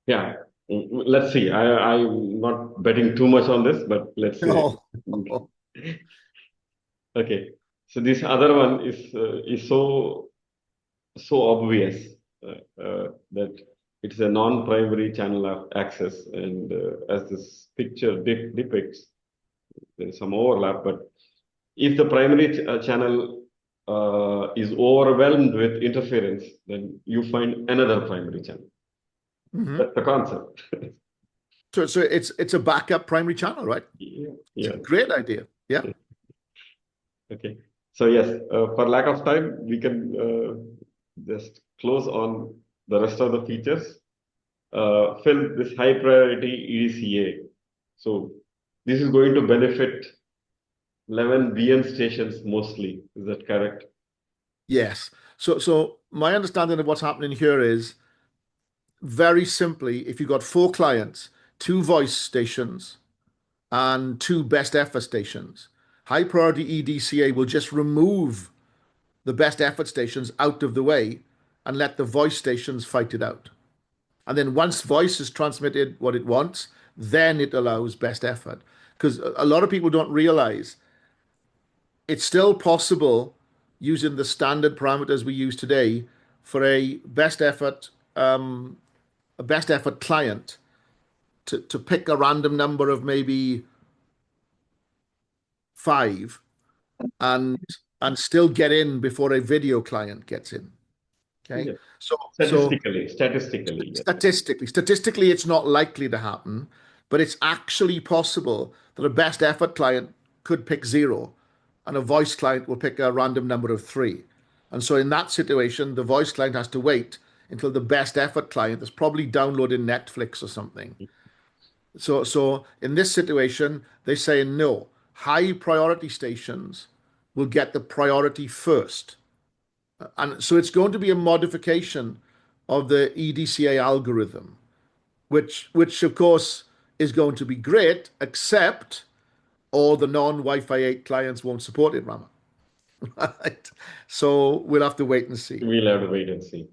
Speaker 1: Yeah. Let's see. I'm not betting too much on this, but let's see.
Speaker 2: No.
Speaker 1: Okay. So this other one is so obvious that it's a non-primary channel of access, and as this picture depicts, there is some overlap. But if the primary channel is overwhelmed with interference, then you find another primary channel.
Speaker 2: Mhm.
Speaker 1: That's the concept.
Speaker 2: So it's a backup primary channel, right?
Speaker 1: Yeah,
Speaker 2: It's a
Speaker 1: yeah.
Speaker 2: great idea. Yeah.
Speaker 1: Okay. So yes, for lack of time, we can just close on the rest of the features. Fill this high priority EDCA. So this is going to benefit 11 VN stations mostly. Is that correct?
Speaker 2: Yes. So my understanding of what's happening here is very simply, if you've got four clients, two voice stations and two best effort stations, high priority EDCA will just remove the best effort stations out of the way and let the voice stations fight it out. And then once voice has transmitted what it wants, then it allows best effort. Because a lot of people don't realize it's still possible using the standard parameters we use today for a best effort client to pick a random number of maybe five and and still get in before a video client gets in. Okay.
Speaker 1: Yeah.
Speaker 2: So
Speaker 1: Statistically, yes.
Speaker 2: statistically, it's not likely to happen, but it's actually possible that a best effort client could pick zero and a voice client will pick a random number of three. And so in that situation, the voice client has to wait until the best effort client is probably downloading Netflix or something. So in this situation, they say no. High priority stations will get the priority first. And so it's going to be a modification of the EDCA algorithm, which of course is going to be great, except all the non-Wi-Fi 8 clients won't support it, Rama. Right? So we'll have to wait and see.
Speaker 1: We'll have to wait and see.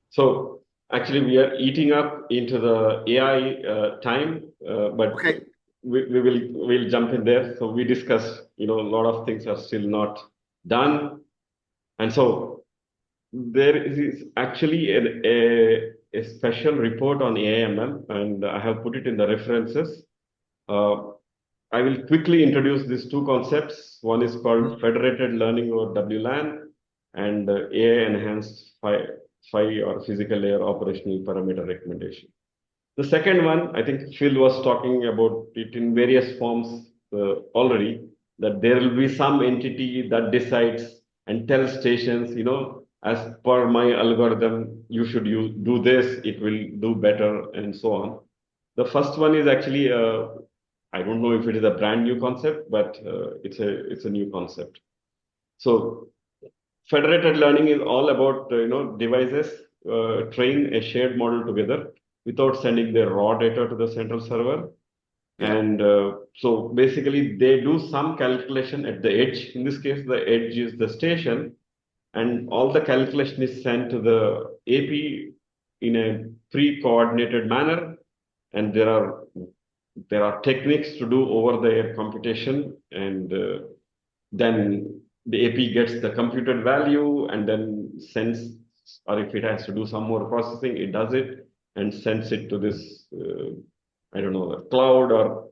Speaker 1: So actually, we are eating up into the AI time, but
Speaker 2: Okay.
Speaker 1: we'll jump in there. So we discussed, a lot of things are still not done, and so there is actually a special report on AIML, and I have put it in the references. Uh, I will quickly introduce these two concepts. One is called federated learning or WLAN, and AI enhanced PHY or physical layer operational parameter recommendation. The second one, I think Phil was talking about it in various forms already, that there will be some entity that decides and tells stations, as per my algorithm, you should do this, it will do better, and so on. The first one is actually, I don't know if it is a brand new concept, but it's a new concept. So federated learning is all about devices train a shared model together without sending their raw data to the central server.
Speaker 2: Yeah.
Speaker 1: And so basically, they do some calculation at the edge. In this case, the edge is the station, and all the calculation is sent to the AP in a pre-coordinated manner. And there are techniques to do over the air computation, and then the AP gets the computed value and then sends, or if it has to do some more processing, it does it and sends it to this, I don't know, the cloud or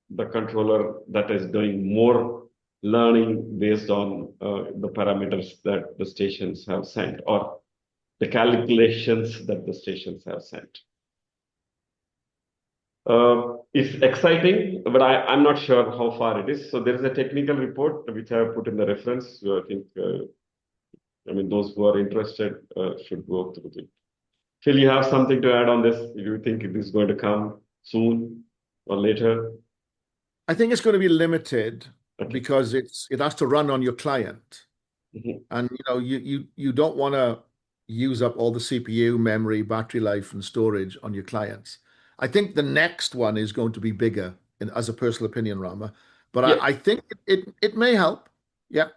Speaker 1: the controller that is doing more learning based on the parameters that the stations have sent or the calculations that the stations have sent. It's exciting, but I'm not sure how far it is. So there is a technical report which I have put in the reference. So I think, those who are interested should go through it. Phil, you have something to add on this? Do you think it is going to come soon or later?
Speaker 2: I think it's going to be limited
Speaker 1: Okay.
Speaker 2: because it has to run on your client.
Speaker 1: Mhm.
Speaker 2: And you don't want to use up all the CPU, memory, battery life, and storage on your clients. I think the next one is going to be bigger, as a personal opinion, Rama. But
Speaker 1: Yeah,
Speaker 2: I think it may help. Yeah.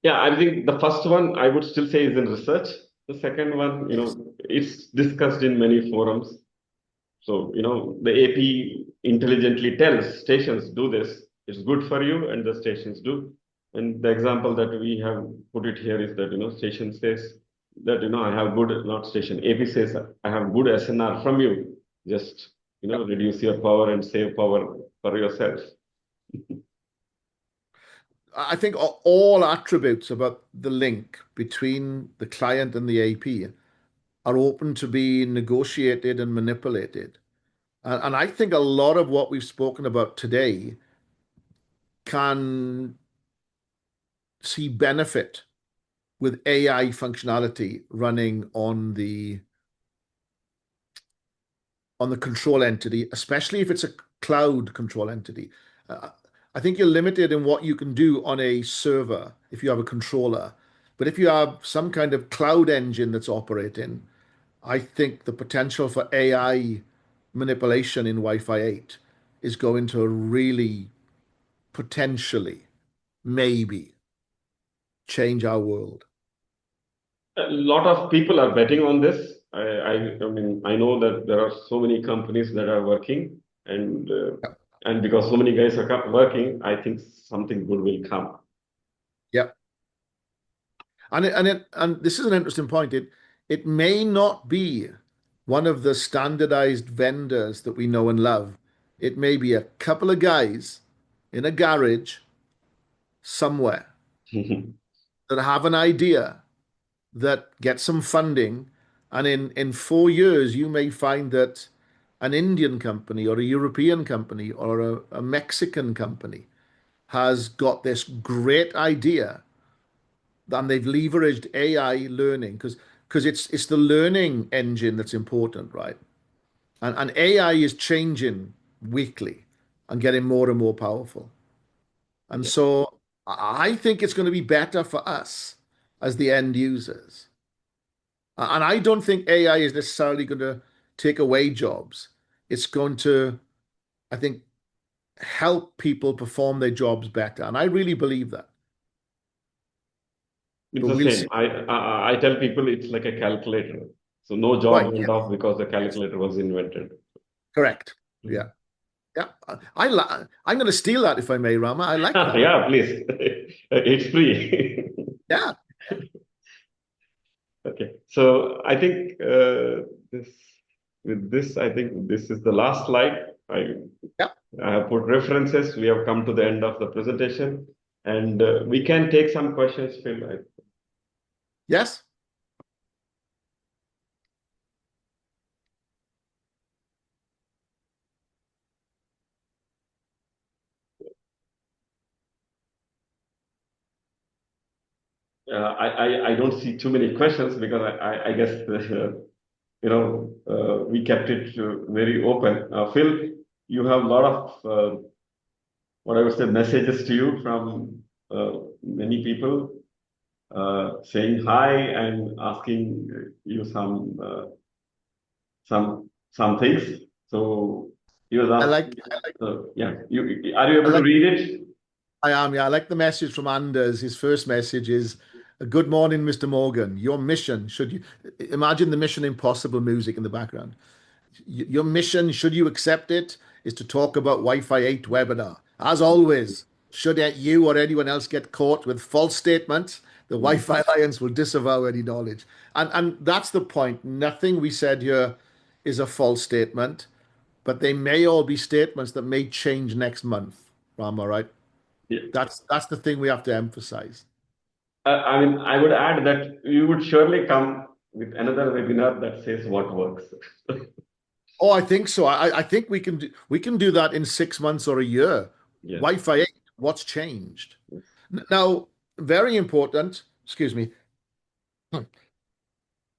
Speaker 1: yeah. I think the first one I would still say is in research. The second one,
Speaker 2: Yes.
Speaker 1: it's discussed in many forums. So, the AP intelligently tells stations do this, it's good for you, and the stations do. And the example that we have put it here is that, station says that, I have good, not station, AP says, I have good SNR from you. Just, reduce your power and save power for yourself.
Speaker 2: I think all attributes about the link between the client and the AP are open to be negotiated and manipulated. And I think a lot of what we've spoken about today can see benefit with AI functionality running on the control entity, especially if it's a cloud control entity. Uh, I think you're limited in what you can do on a server if you have a controller. But if you have some kind of cloud engine that's operating, I think the potential for AI manipulation in Wi-Fi 8 is going to really potentially, maybe, change our world.
Speaker 1: A lot of people are betting on this. I mean, I know that there are so many companies that are working, and because so many guys are working, I think something good will come.
Speaker 2: Yeah. And this is an interesting point. It may not be one of the standardized vendors that we know and love. It may be a couple of guys in a garage somewhere that have an idea that gets some funding, and in 4 years you may find that an Indian company or a European company or a Mexican company has got this great idea and they've leveraged AI learning because it's the learning engine that's important, right? And AI is changing weekly and getting more and more powerful. And
Speaker 1: Yeah.
Speaker 2: so I think it's going to be better for us as the end users. And I don't think AI is necessarily going to take away jobs. It's going to, I think, help people perform their jobs better. And I really believe that.
Speaker 1: It's
Speaker 2: But
Speaker 1: the
Speaker 2: we'll see.
Speaker 1: same. I tell people it's like a calculator. So no job
Speaker 2: Right.
Speaker 1: went
Speaker 2: Yeah.
Speaker 1: off because the calculator was invented.
Speaker 2: Correct. Yeah.
Speaker 1: Mhm.
Speaker 2: Yeah. I'm going to steal that if I may, Rama. I like that.
Speaker 1: Yeah, please. It's free.
Speaker 2: Yeah.
Speaker 1: Okay. So I think this with this, I think this is the last slide.
Speaker 2: Yeah.
Speaker 1: I have put references. We have come to the end of the presentation, and we can take some questions, Phil.
Speaker 2: Yes.
Speaker 1: I don't see too many questions because I guess we kept it very open. Phil, you have a lot of what I would say messages to you from many people saying hi and asking you some things. So he was
Speaker 2: I
Speaker 1: asking,
Speaker 2: like
Speaker 1: yeah, are you
Speaker 2: I
Speaker 1: able to
Speaker 2: like
Speaker 1: read it?
Speaker 2: I am, yeah. I like the message from Anders. His first message is good morning, Mr. Morgan. Your mission, should you imagine the Mission Impossible music in the background? Your mission, should you accept it, is to talk about Wi-Fi 8 webinar. As always, should you or anyone else get caught with false statements, the
Speaker 1: Mm.
Speaker 2: Wi-Fi Alliance will disavow any knowledge. And that's the point. Nothing we said here is a false statement, but they may all be statements that may change next month. Rama, right?
Speaker 1: Yeah.
Speaker 2: That's the thing we have to emphasize.
Speaker 1: I mean, I would add that you would surely come with another webinar that says what works.
Speaker 2: Oh, I think so. I think we can do that in 6 months or a year.
Speaker 1: Yes.
Speaker 2: Wi-Fi 8, what's changed?
Speaker 1: Yes.
Speaker 2: Now, very important, excuse me. Oh,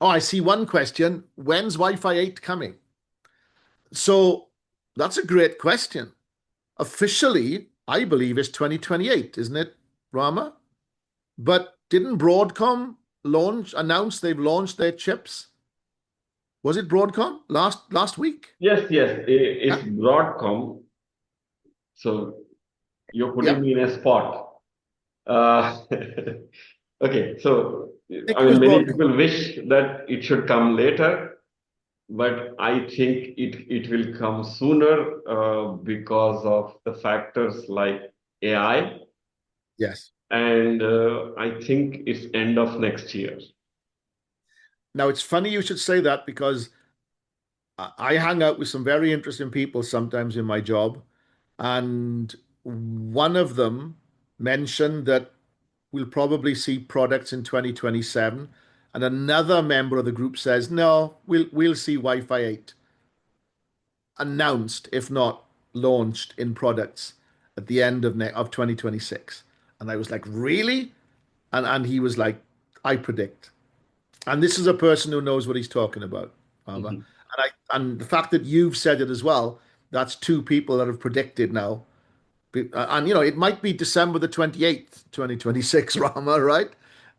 Speaker 2: I see one question. When's Wi-Fi 8 coming? So that's a great question. Officially, I believe it's 2028, isn't it, Rama? But didn't Broadcom announce they've launched their chips? Was it Broadcom last week?
Speaker 1: Yes, yes, it's
Speaker 2: Yeah,
Speaker 1: Broadcom. So you're
Speaker 2: yeah.
Speaker 1: putting me in a spot. Uh, okay, so
Speaker 2: I think
Speaker 1: I
Speaker 2: it
Speaker 1: mean,
Speaker 2: was
Speaker 1: many
Speaker 2: Broadcom.
Speaker 1: people wish that it should come later, but I think it will come sooner because of the factors like AI
Speaker 2: Yes.
Speaker 1: and I think it's end of next year.
Speaker 2: Now, it's funny you should say that because I hang out with some very interesting people sometimes in my job, and one of them mentioned that we'll probably see products in 2027, and another member of the group says, no, we'll see Wi-Fi 8 announced, if not launched in products at the end of 2026. And I was like, really? And he was like, I predict. And this is a person who knows what he's talking about, Alma.
Speaker 1: Mhm.
Speaker 2: And the fact that you've said it as well, that's two people that have predicted now. And it might be December the 28th, 2026, Rama, right?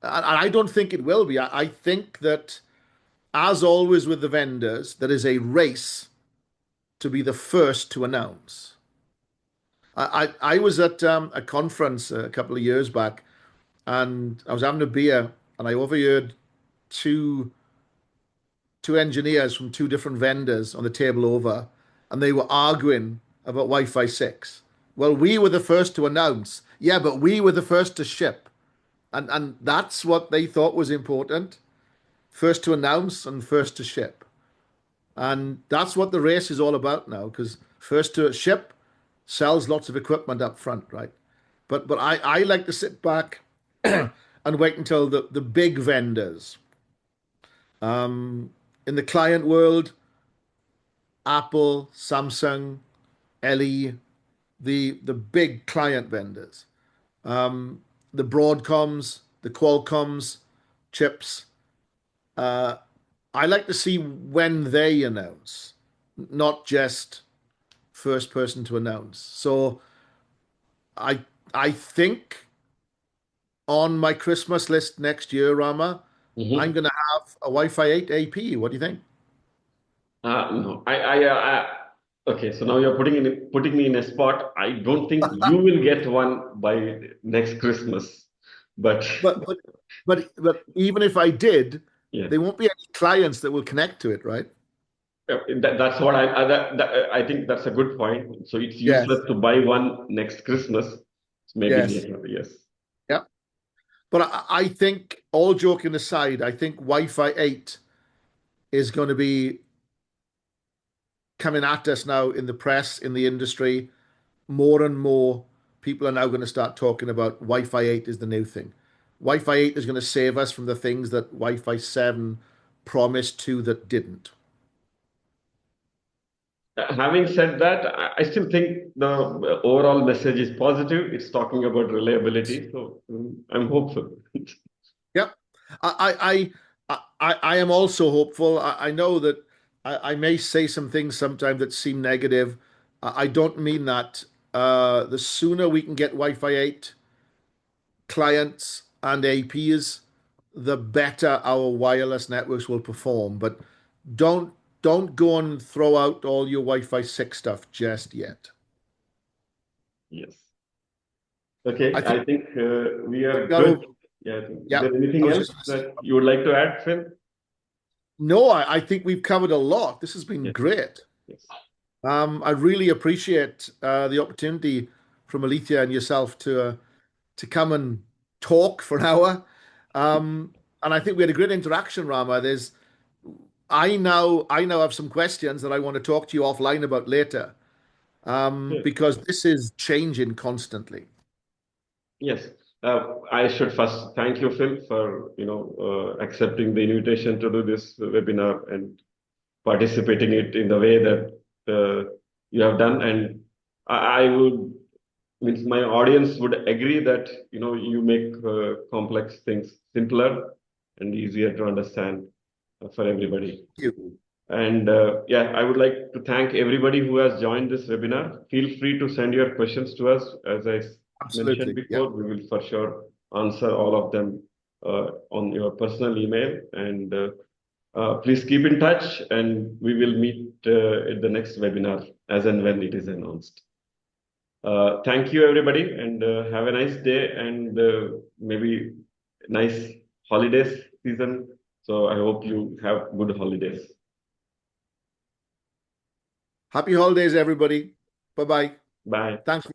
Speaker 2: And I don't think it will be. I think that, as always with the vendors, there is a race to be the first to announce. I was at a conference a couple of years back, and I was having a beer, and I overheard two two engineers from two different vendors on the table over, and they were arguing about Wi-Fi 6. Well, we were the first to announce. Yeah, but we were the first to ship. And that's what they thought was important. First to announce and first to ship. And that's what the race is all about now, because first to ship sells lots of equipment up front, right? But I like to sit back and wait until the big vendors. In the client world, Apple, Samsung, LE, the big client vendors, the Broadcoms, the Qualcomms, chips. Uh, I like to see when they announce, not just first person to announce. So I I think on my Christmas list next year, Rama, I'm
Speaker 1: Mhm.
Speaker 2: going to have a Wi-Fi 8 AP. What do you think?
Speaker 1: No, okay. So now you're putting me in a spot. I don't think you will get one by next Christmas, but
Speaker 2: But but but even if I did,
Speaker 1: yeah,
Speaker 2: there won't be any clients that will connect to it, right?
Speaker 1: that's what I think that's a good point. So it's
Speaker 2: Yes.
Speaker 1: useless to buy one next Christmas. Maybe
Speaker 2: Yes.
Speaker 1: later. Yes.
Speaker 2: Yeah. But I think, all joking aside, I think Wi-Fi 8 is going to be coming at us now in the press, in the industry. More and more people are now going to start talking about Wi-Fi 8 is the new thing. Wi-Fi 8 is going to save us from the things that Wi-Fi 7 promised to that didn't.
Speaker 1: Having said that, I still think the overall message is positive. It's talking about reliability, so I'm hopeful.
Speaker 2: Yep. I am also hopeful. I know that I may say some things sometimes that seem negative. I don't mean that. The sooner we can get Wi-Fi 8 clients and APs, the better our wireless networks will perform. But don't don't go and throw out all your Wi-Fi 6 stuff just yet.
Speaker 1: Yes. Okay,
Speaker 2: I think
Speaker 1: I think we are
Speaker 2: we are
Speaker 1: good.
Speaker 2: over.
Speaker 1: Yeah, I think. Is
Speaker 2: Yeah.
Speaker 1: there
Speaker 2: I
Speaker 1: anything
Speaker 2: was
Speaker 1: else
Speaker 2: just going to say,
Speaker 1: that you would like to add, Phil?
Speaker 2: no, I think we've covered a lot. This has been
Speaker 1: Yes,
Speaker 2: great.
Speaker 1: yes,
Speaker 2: I really appreciate the opportunity from Alethea and yourself to come and talk for an hour. And I think we had a great interaction, Rama. I now have some questions that I want to talk to you offline about later,
Speaker 1: sure.
Speaker 2: because this is changing constantly.
Speaker 1: Yes. I should first thank you, Phil, for accepting the invitation to do this webinar and participating it in the way that you have done. And I would means my audience would agree that you make complex things simpler and easier to understand for everybody.
Speaker 2: Thank you.
Speaker 1: And yeah, I would like to thank everybody who has joined this webinar. Feel free to send your questions to us. As I mentioned
Speaker 2: Absolutely. Yeah.
Speaker 1: before, we will for sure answer all of them on your personal email. And please keep in touch, and we will meet at the next webinar as and when it is announced. Thank you, everybody, and have a nice day and maybe nice holidays season. So I hope you have good holidays.
Speaker 2: Happy holidays, everybody. Bye bye.
Speaker 1: Bye.
Speaker 2: Thanks.